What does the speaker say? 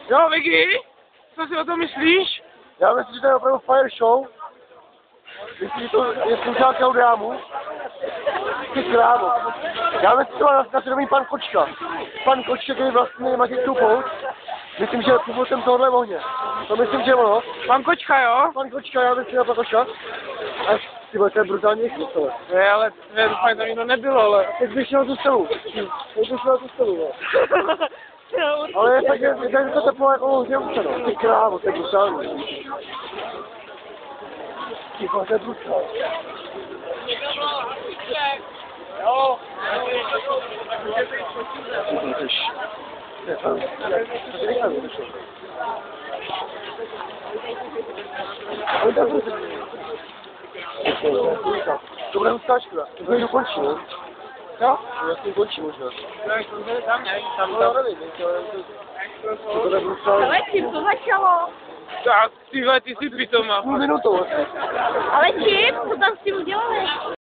Jo, Vicky? Co si o tom myslíš? Já myslím, že to je opravdu fire show. Myslím, že to je součástí drámu. Ty krávo. Já myslím, že to má nasvědomí pan Kočka. Pan Kočka, který vlastně má tu pouť. Myslím, že je původcem tohohle ohně. To myslím, že je ono. Pan Kočka, jo? Pan Kočka, já myslím, že pan Kočka. Až ty to je brutální smysl. Ne, ale fajn tam nikdo nebylo, ale... Teď bych šel tu stelu. Teď bych šel tu stelu, no. Ale je tak, je to teplo jako ohně no. Ty krávo, to je brutální. Ticho, to je brutální. Jo. To bude hustá škoda. To bude dokončí, ne? Jo? Já s tím končí možná. Tam To bude brutální. Ale čím to začalo? Tak, ty si pitomá. Půl minutou asi. Ale čím? Co tam s tím udělali?